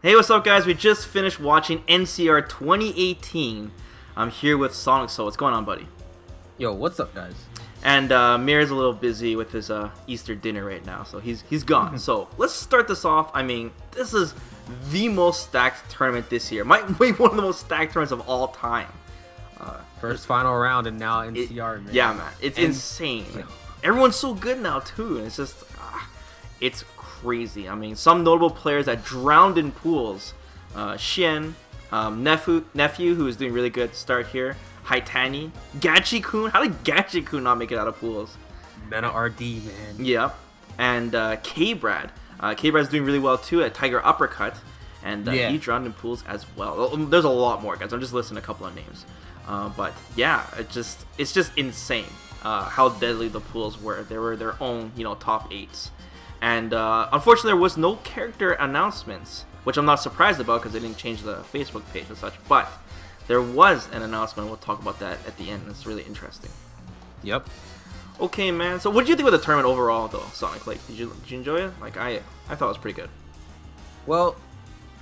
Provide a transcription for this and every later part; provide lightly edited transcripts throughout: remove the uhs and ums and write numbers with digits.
Hey, what's up, guys? We just finished watching NCR 2018. I'm here with Sonic Soul. What's going on, buddy? Yo, what's up, guys? And Mir's a little busy with his Easter dinner right now, so he's gone. So let's start this off. I mean, this is the most stacked tournament this year. Might be one of the most stacked tournaments of all time. First final round and now NCR, man. Yeah, man. It's insane. Like, everyone's so good now, too. And it's just, it's crazy. I mean, some notable players that drowned in pools. Xian, Nephew, who is doing really good start here. Haitani, Gachi-kun. How did Gachi-kun not make it out of pools? Meta RD, man. Yep. And K-Brad. K-Brad's doing really well, too, at Tiger Uppercut. And he drowned in pools as well. There's a lot more, guys. I'm just listing a couple of names. But yeah, it's just insane how deadly the pools were. They were their own, top 8s. And unfortunately, there was no character announcements, which I'm not surprised about because they didn't change the Facebook page and such. But there was an announcement. We'll talk about that at the end. It's really interesting. Yep. Okay, man. So what did you think of the tournament overall, though, Sonic? Like, did you enjoy it? Like, I thought it was pretty good. Well,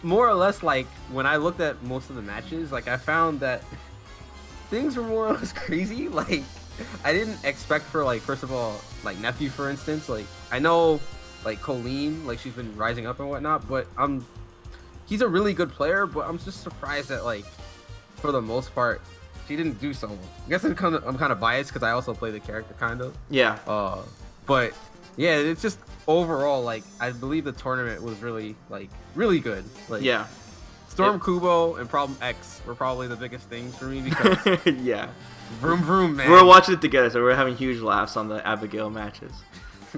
more or less, like, when I looked at most of the matches, like, I found that things were more or less crazy. Like, I didn't expect for, like, first of all, like, Nephew, for instance. Like, I know, like, Colleen, like, she's been rising up and whatnot, but he's a really good player, but I'm just surprised that, like, for the most part, she didn't do so well. I guess I'm kind of biased because I also play the character, kind of. Yeah. But, yeah, it's just overall, like, I believe the tournament was really, like, really good. Like, yeah. Storm Kubo and Problem X were probably the biggest things for me because yeah. Vroom vroom, man. We're watching it together, so we're having huge laughs on the Abigail matches.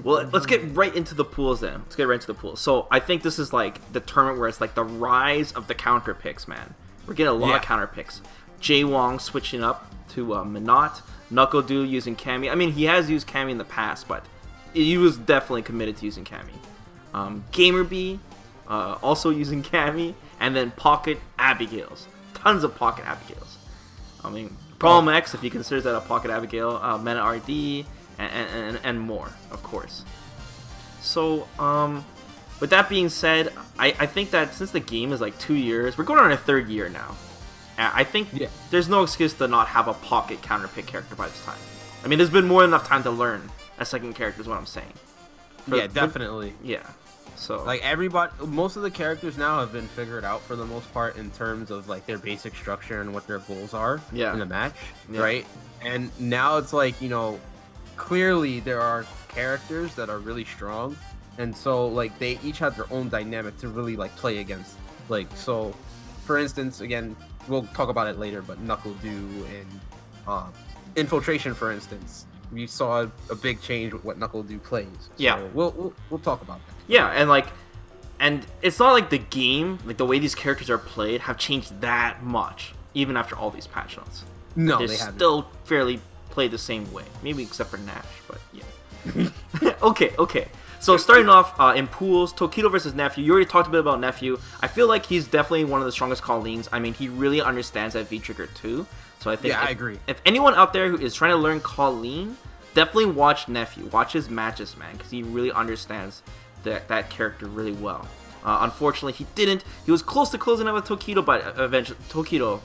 Well, let's get right into the pools then. Let's get right into the pools. So I think this is like the tournament where it's like the rise of the counter picks, man. We're getting a lot of counter picks. Jay Wong switching up to Minot. Knuckle Doo using Cammy. I mean, he has used Cammy in the past, but he was definitely committed to using Cammy. Gamer B also using Cammy. And then Pocket Abigails. Tons of Pocket Abigails. I mean, Problem X, if he considers that a Pocket Abigail, Meta RD, and more, of course. So, with that being said, I think that since the game is like 2 years, we're going on our 3rd year now. I think there's no excuse to not have a Pocket counterpick character by this time. I mean, there's been more than enough time to learn a second character is what I'm saying. Definitely. Yeah. So, like, most of the characters now have been figured out for the most part in terms of, like, their basic structure and what their goals are in the match, right? And now it's like, clearly there are characters that are really strong, and so, like, they each have their own dynamic to really, like, play against. Like, so, for instance, again, we'll talk about it later, but Knuckle Doo and Infiltration, for instance, we saw a big change with what Knuckle Doo plays. So we'll talk about that. Yeah, and it's not like the game, like the way these characters are played, have changed that much, even after all these patch notes. No, they haven't. Still fairly played the same way, maybe except for Nash, but yeah. Okay. So starting off in pools, Tokido versus Nephew. You already talked a bit about Nephew. I feel like he's definitely one of the strongest Colleens. I mean, he really understands that V-Trigger too. So I think I agree. If anyone out there who is trying to learn Colleen, definitely watch Nephew. Watch his matches, man, because he really understands that character really well. Unfortunately, he didn't. He was close to closing out with Tokido, but eventually Tokido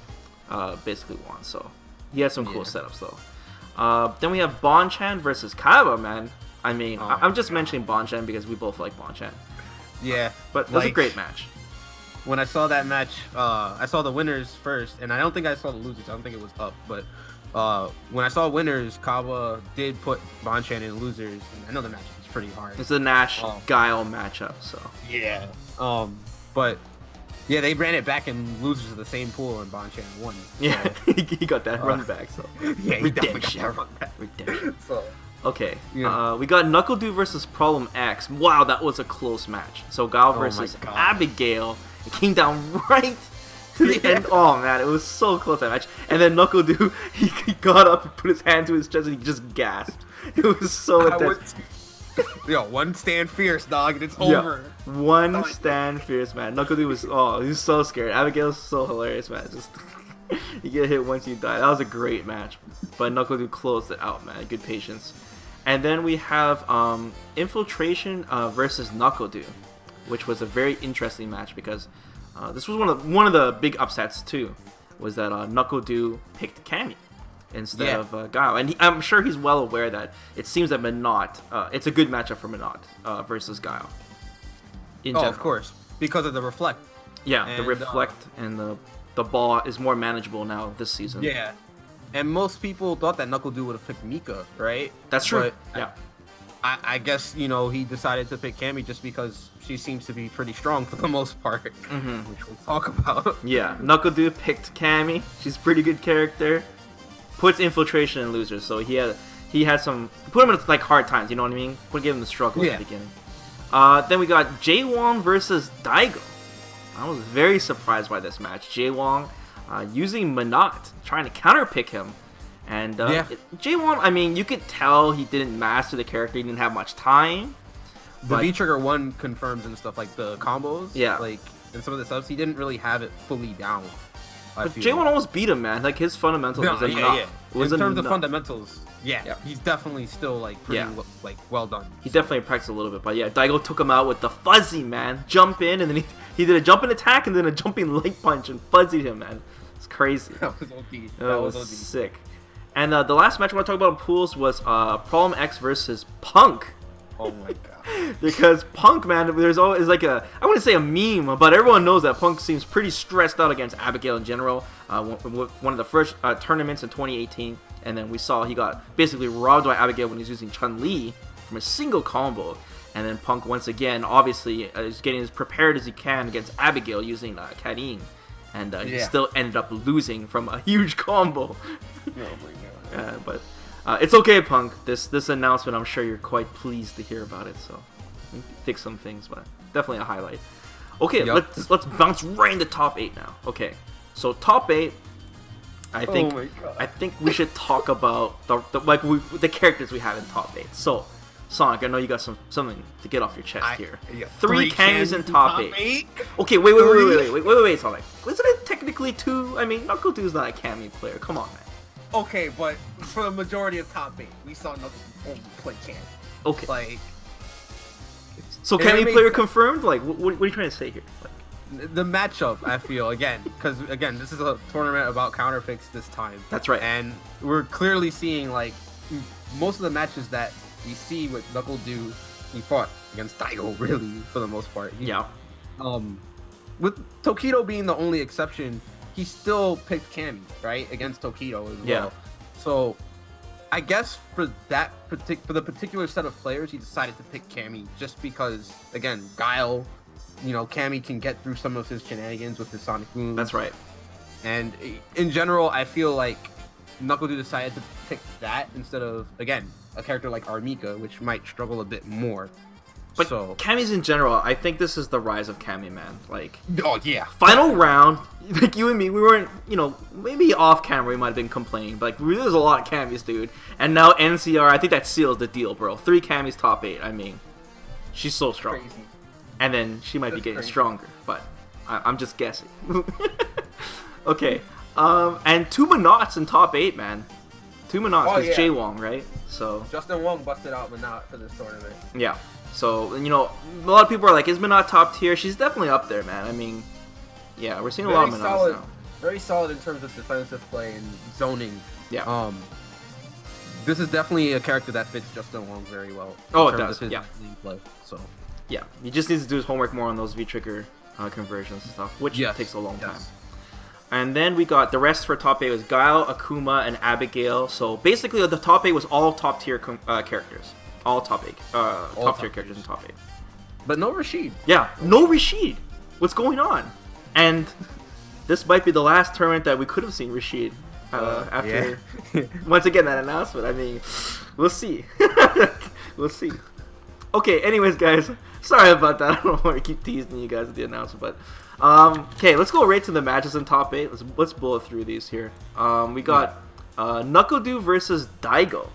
basically won. So he had some cool setups though. Then we have Bonchan versus Kaiba, man. I mean, I'm just mentioning Bonchan because we both like Bonchan. Yeah, but it was a great match. When I saw that match, I saw the winners first, and I don't think I saw the losers. I don't think it was up, but when I saw winners, Kaiba did put Bonchan in losers, and I know the match was pretty hard. It's a Nash Guile matchup, so yeah. But yeah, they ran it back in losers of the same pool, and Bonchan won. So. Yeah, he got that run back. So yeah, he definitely got that run back. Redemption. So. Okay, we got Knuckle Doo versus Problem X. Wow, that was a close match. So Guile versus Abigail. It came down right to the end. Oh man, it was so close, that match. And then Knuckle Doo, he got up and put his hand to his chest and he just gasped. It was so intense. One stand fierce, dog, and it's over. One stand fierce, man. Knuckle Doo was, he's so scared. Abigail's so hilarious, man. Just you get hit once you die. That was a great match. But Knuckle Doo closed it out, man. Good patience. And then we have Infiltration versus Knuckle Doo. which was a very interesting match because this was one of the big upsets too, was that NuckleDu picked Cammy instead of Guile, and I'm sure he's well aware that it seems that Minot, it's a good matchup for Minot versus Guile. Of course, because of the reflect. Yeah, and, the reflect and the ball is more manageable now this season. Yeah, and most people thought that NuckleDu would have picked Mika, right? That's true. But yeah. I guess, he decided to pick Cammy just because she seems to be pretty strong for the most part, which we'll talk about. Yeah, NuckleDu picked Cammy. She's a pretty good character. Puts infiltration in losers, so he had some put him in like hard times. You know what I mean? Give him the struggle at the beginning. Then we got Jaewong versus Daigo. I was very surprised by this match. Jaewong using Minot, trying to counterpick him. And Jaewong, I mean, you could tell he didn't master the character. He didn't have much time. The V-Trigger 1 confirms and stuff, like the combos. Yeah. Like, and some of the subs, he didn't really have it fully down. But Jaewong almost beat him, man. Like, his fundamentals was enough. In terms of fundamentals, he's definitely still, like, pretty, well done. He definitely practiced a little bit. But, yeah, Daigo took him out with the fuzzy, man. Jump in, and then he did a jumping attack and then a jumping light punch and fuzzied him, man. It's crazy. That was OD. That was sick. And the last match I want to talk about in pools was Problem X versus Punk. Oh my god. Because Punk, man, there's always like I wouldn't say a meme, but everyone knows that Punk seems pretty stressed out against Abigail in general. One of the first tournaments in 2018, and then we saw he got basically robbed by Abigail when he's using Chun-Li from a single combo. And then Punk, once again, obviously, is getting as prepared as he can against Abigail using Karin. And he still ended up losing from a huge combo. Oh my god. But it's okay, Punk. This announcement, I'm sure you're quite pleased to hear about it. So fix some things, but definitely a highlight. Okay, let's bounce right into top 8 now. Okay, so top 8. I think we should talk about the characters we have in top 8. So Sonic, I know you got something to get off your chest here. 3 Cammys in top 8. Okay, wait, Sonic. Isn't it technically 2? I mean, NuckleDu's not a Cammy player. Come on, man. Okay, but for the majority of top 8, we saw NuckleDu only play Cammy. Okay. Like, so Cammy player confirmed? Like, what are you trying to say here? Like, the matchup, I feel, because this is a tournament about counterpicks this time. That's right. And we're clearly seeing, like, most of the matches that we see with NuckleDu, he fought against Daigo, really, for the most part. With Tokido being the only exception, he still picked Cammy, right, against Tokido as well. So, I guess for the particular set of players, he decided to pick Cammy just because, again, Guile, Cammy can get through some of his shenanigans with his Sonic Boom. That's right. And in general, I feel like NuckleDu decided to pick that instead of, again, a character like Armika, which might struggle a bit more. But Cammys in general, I think this is the rise of Cammy, man. Like, oh yeah, final round, like you and me, we weren't, maybe off camera we might have been complaining, but like, there's a lot of Cammys, dude. And now NCR, I think that seals the deal, bro. 3 Cammys top 8. I mean, she's so strong. Crazy. And then she might be getting stronger, but I'm just guessing. Okay, and 2 Minots in top 8, man. 2 Minots with Jaewong, right? So Justin Wong busted out Minot for this tournament. Yeah. So, a lot of people are like, is Minot top tier? She's definitely up there, man. I mean, yeah, we're seeing a lot of Minots now. Very solid in terms of defensive play and zoning. Yeah. This is definitely a character that fits Justin Wong very well. Oh, it does. Yeah. Play, so. Yeah, he just needs to do his homework more on those V-Trigger conversions and stuff, which takes a long time. And then we got the rest for top 8 was Guile, Akuma, and Abigail. So basically, the top 8 was all top tier characters. All top 8, top tier characters in top 8. But no Rashid. Yeah, no Rashid. What's going on? And this might be the last tournament that we could have seen Rashid after. Once again, that announcement. I mean, we'll see. We'll see. Okay. Anyways, guys, sorry about that. I don't want to keep teasing you guys with the announcement, but okay, let's go right to the matches in top 8. Let's bullet through these here. We got NuckleDu versus Daigo.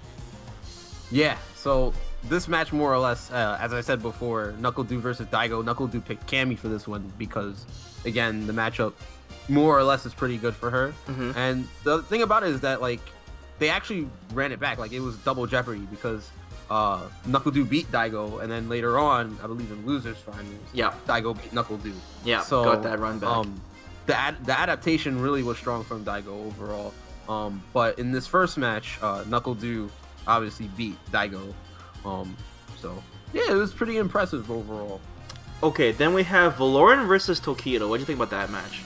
Yeah. So this match, more or less, as I said before, NuckleDu versus Daigo. NuckleDu picked Cammy for this one because, again, the matchup more or less is pretty good for her. Mm-hmm. And the thing about it is that, like, they actually ran it back. Like, it was double jeopardy because NuckleDu beat Daigo, and then later on, I believe in losers finals, Daigo beat NuckleDu. Yeah, so got that run back. The adaptation really was strong from Daigo overall. But in this first match, NuckleDu obviously beat Daigo. So yeah, it was pretty impressive overall. Okay, then we have Valoran versus Tokido. What do you think about that match?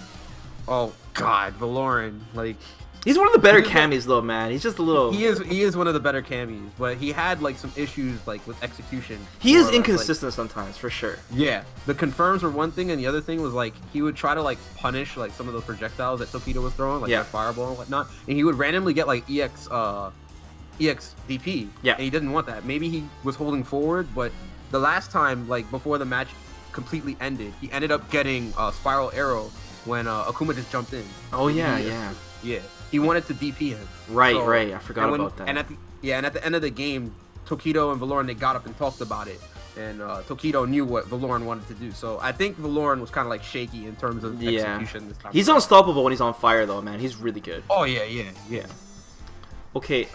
Oh God, Valoran, like. He's one of the better camis though, man. He's just a little. He is one of the better camis, but he had like some issues like with execution. He is inconsistent sometimes, for sure. Yeah, the confirms were one thing, and the other thing was like he would try to like punish like some of the projectiles that Tokido was throwing, like that fireball and whatnot, and he would randomly get like EX DP. Yeah, and he didn't want that. Maybe he was holding forward, but the last time, like before the match completely ended, he ended up getting Spiral Arrow when Akuma just jumped in. Oh yeah. He wanted to DP him. Right. I forgot about that. And at the end of the game, Tokido and Valoran, they got up and talked about it. And Tokido knew what Valoran wanted to do. So I think Valoran was kind of like shaky in terms of execution this time. He's unstoppable when he's on fire though, man. He's really good. Oh yeah. Okay,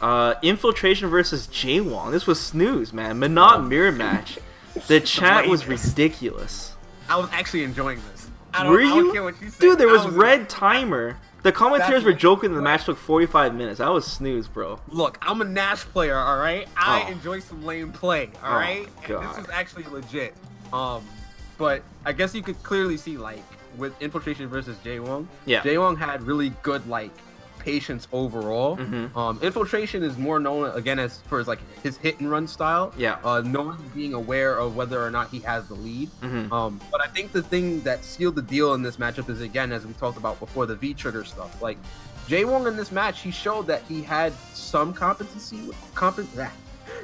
Infiltration versus Jaywong. This was snooze, man. Minot mirror match. The chat was ridiculous. I was actually enjoying this. Were you? I don't care what you said. Dude, there was red timer. The commentators were joking the match took 45 minutes. That was snooze, bro. Look, I'm a Nash player, all right? I enjoy some lame play, all right? God. And this was actually legit. But I guess you could clearly see, like, with Infiltration versus Jaywong, Jaywong had really good, like, patience overall. Infiltration is more known, again, as for his, like, his hit and run style. Knowing, being aware of whether or not he has the lead. But I think the thing that sealed the deal in this matchup is, again, as we talked about before, the V-trigger stuff. Like, Jaywong in this match, he showed that he had some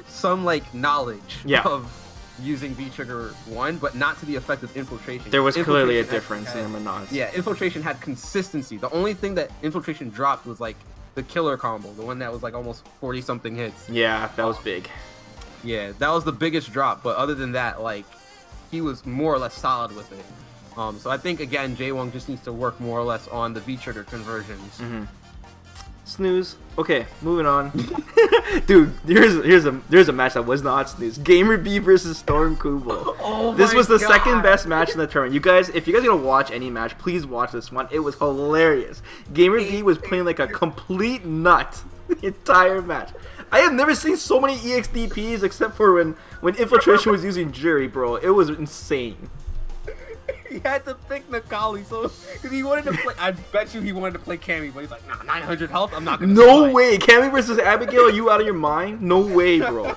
some, like, knowledge of using V-Trigger 1, but not to the effect of Infiltration. There was clearly a difference in Minot's. Yeah, Infiltration had consistency. The only thing that Infiltration dropped was like the killer combo, the one that was like almost 40-something hits. Yeah, that was big. Yeah, that was the biggest drop, but other than that, like, he was more or less solid with it. So I think, again, Jaywong just needs to work more or less on the V-Trigger conversions. Snooze. Okay, moving on. Dude, here's a match that was not snooze. Gamer B versus Storm Kubo. This was the second best match in the tournament. You guys, if you guys are gonna watch any match, please watch this one. It was hilarious. Gamer B was playing like a complete nut the entire match. I have never seen so many EXDPs except for when Infiltration was using Jury, bro. It was insane. He had to pick Nakali, so because he wanted to play. I bet you he wanted to play Cammy, but he's like, nah, 900 health. I'm not gonna. No way, Cammy versus Abigail. Are you out of your mind? No way, bro.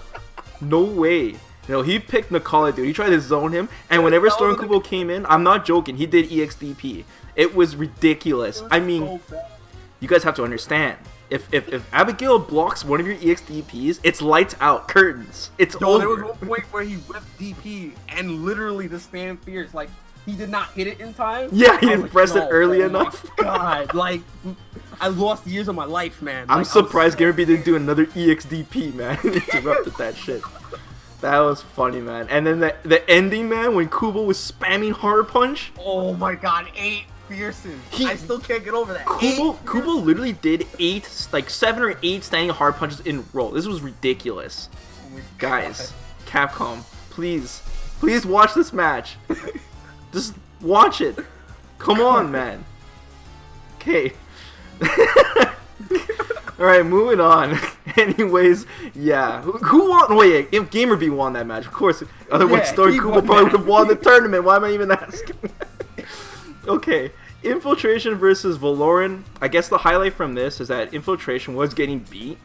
No way. No, he picked Nakali, dude. He tried to zone him, and whenever Storm Kubo came in, I'm not joking. He did EXDP. It was ridiculous. I mean, you guys have to understand. If Abigail blocks one of your EXDPs, it's lights out, curtains. It's over. There was one point where he whipped DP, and literally the stand fierce, like. He did not hit it in time. Yeah, he didn't press it early enough. God, like, I lost years of my life, man. I'm surprised Gamer B didn't do another EXDP, man. He interrupted that shit. That was funny, man. And then the ending, man, when Kubo was spamming hard punch. Oh my God, 8 fierces. I still can't get over that. Kubo literally did 7 or 8 standing hard punches in a row. This was ridiculous. Oh my Guys, Capcom, please watch this match. Just watch it. Come on, man. Okay. Alright, moving on. Anyways, yeah. Who won? Wait, if Gamer B won that match, of course. Otherwise, Storm Kubo probably would have won the tournament. Why am I even asking? Okay. Infiltration versus Valoran. I guess the highlight from this is that Infiltration was getting beat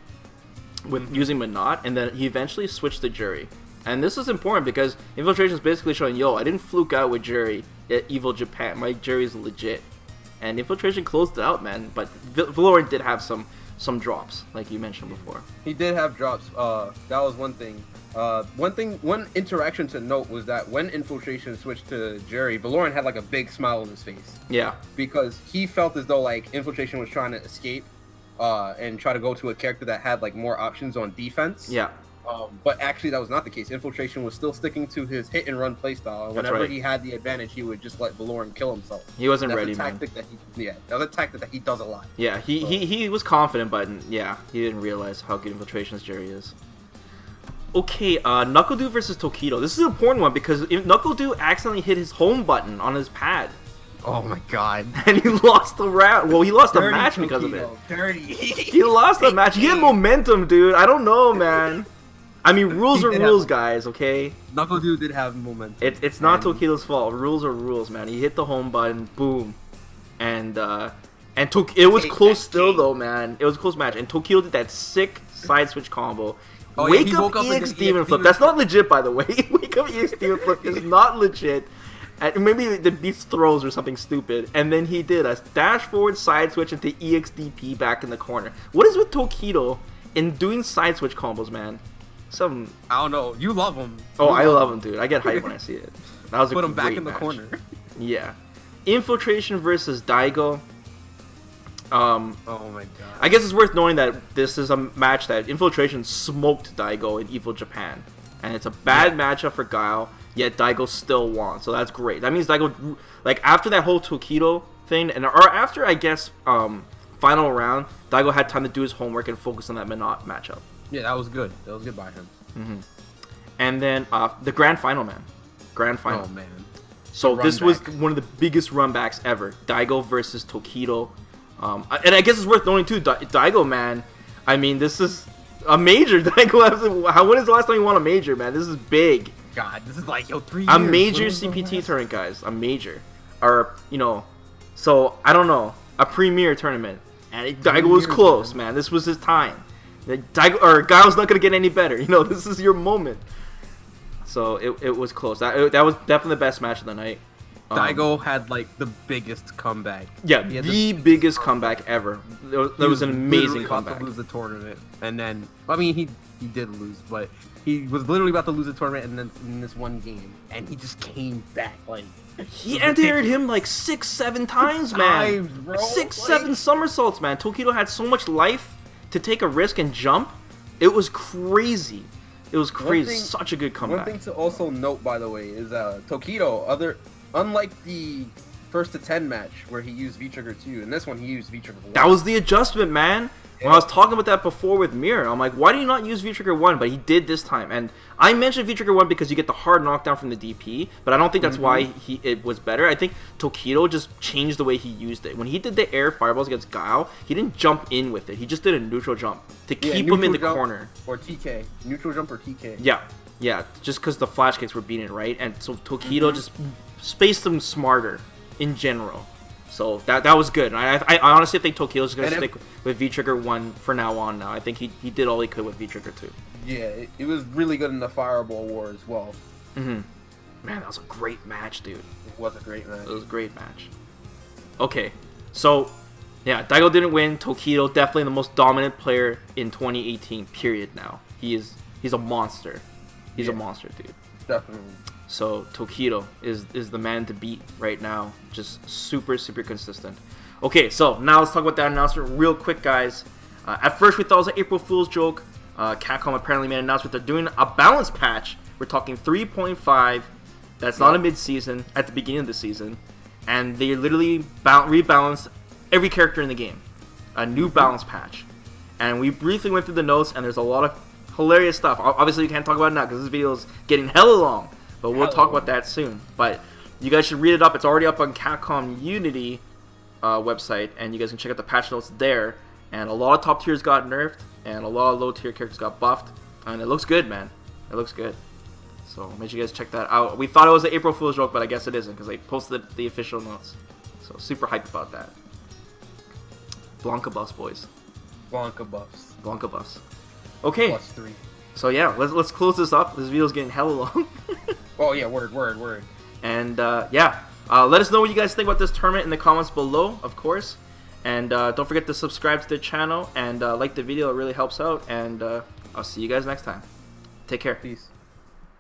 with using Minot, and then he eventually switched to Jury. And this is important because Infiltration is basically showing, yo, I didn't fluke out with Jury at Evil Japan. My Jury is legit. And Infiltration closed it out, man. But Valoran did have some drops, like you mentioned before. He did have drops. That was one thing. One interaction to note was that when Infiltration switched to Jury, Valoran had like a big smile on his face. Yeah. Because he felt as though like Infiltration was trying to escape and try to go to a character that had like more options on defense. Yeah. But actually, that was not the case. Infiltration was still sticking to his hit and run playstyle. Whenever he had the advantage, he would just let Valoran kill himself. He wasn't ready, man. That was a tactic that he does a lot. Yeah, he was confident, but yeah, he didn't realize how good Infiltration's Jury is. Okay, NuckleDu versus Tokido. This is an important one because if NuckleDu accidentally hit his home button on his pad. Oh my god. And he lost the round. Well, he lost the match because of it. Dirty. He lost the match. He had momentum, dude. I don't know, man. I mean, rules are rules, guys, okay? NuckleDu did have momentum. It's not Tokido's fault. Rules are rules, man. He hit the home button, boom. And it was close still, though, man. It was a close match. And Tokido did that sick side switch combo. Oh, Wake yeah, up EX Demon Flip. That's not legit, by the way. Wake up EX Demon Flip is not legit. Maybe the beats throws or something stupid. And then he did a dash forward side switch into EXDP back in the corner. What is with Tokido in doing side switch combos, man? I don't know. You love him. Oh, I love him, dude. I get hyped when I see it. That was Put him back in the corner. Yeah. Infiltration versus Daigo. Oh my god. I guess it's worth knowing that this is a match that Infiltration smoked Daigo in Evil Japan. And it's a bad matchup for Guile, yet Daigo still won. So that's great. That means Daigo, like, after that whole Tokido thing, or after, I guess, final round, Daigo had time to do his homework and focus on that Minot matchup. Yeah, that was good. That was good by him. Mm-hmm. And then the grand final, man. Grand final. Oh, man. So this was one of the biggest runbacks ever. Daigo versus Tokido. And I guess it's worth knowing, too, Daigo, man. I mean, this is a major. Daigo, when is the last time you won a major, man? This is big. God, this is like, 3 years. A major CPT tournament, guys. A major. Or, so, I don't know. A premier tournament. And Daigo was close, man. This was his time. Guile's not going to get any better. This is your moment. So, it was close. That was definitely the best match of the night. Daigo had, like, the biggest comeback. Yeah, the biggest comeback ever. That was an amazing comeback. About to lose the tournament. And then, I mean, he did lose, but he was literally about to lose the tournament and then in this one game. And he just came back, like... He anti-aired him like 6-7 times, man. 6-7 somersaults, man. Tokido had so much life to take a risk and jump. It was crazy. It was crazy. Such a good comeback. One thing to also note, by the way, is Tokido, unlike the first to 10 match where he used V-Trigger 2, in this one he used V-Trigger 1. That was the adjustment, man. When I was talking about that before with Mirror, I'm like, why do you not use V-Trigger 1? But he did this time. And I mentioned V-Trigger 1 because you get the hard knockdown from the DP, but I don't think that's why it was better. I think Tokido just changed the way he used it. When he did the air fireballs against Guile, he didn't jump in with it. He just did a neutral jump to keep him in the corner. Or TK. Neutral jump or TK. Yeah, just because the flash kicks were beating it, right? And so Tokido just spaced them smarter in general. So that was good. I honestly think Tokido's going to stick with V-Trigger 1 for now on now. I think he did all he could with V-Trigger 2. Yeah, it was really good in the Fireball War as well. Man, that was a great match, dude. It was a great match. It was a great match. Okay, so, yeah, Daigo didn't win. Tokido, definitely the most dominant player in 2018, period now. He's a monster. He's a monster, dude. Definitely. So Tokido is the man to beat right now. Just super, super consistent. Okay, so now let's talk about that announcement real quick, guys. At first we thought it was an April Fool's joke. Capcom apparently made an announcement they're doing a balance patch. We're talking 3.5. That's not a mid-season, at the beginning of the season. And they literally rebalanced every character in the game. A new balance patch. And we briefly went through the notes, and there's a lot of hilarious stuff. Obviously we can't talk about it now because this video is getting hella long. But we'll talk about that soon. But you guys should read it up. It's already up on Capcom Unity website, and you guys can check out the patch notes there. And a lot of top tiers got nerfed, and a lot of low tier characters got buffed, and it looks good, man. It looks good. So make sure you guys check that out. We thought it was an April Fool's joke, but I guess it isn't because they posted the official notes. So super hyped about that. Blanca buffs, boys. Blanca buffs. Blanca buffs. Okay. +3. So yeah, let's close this up. This video's getting hella long. Oh yeah, word. And yeah, let us know what you guys think about this tournament in the comments below, of course. And don't forget to subscribe to the channel and like the video. It really helps out. And I'll see you guys next time. Take care. Peace.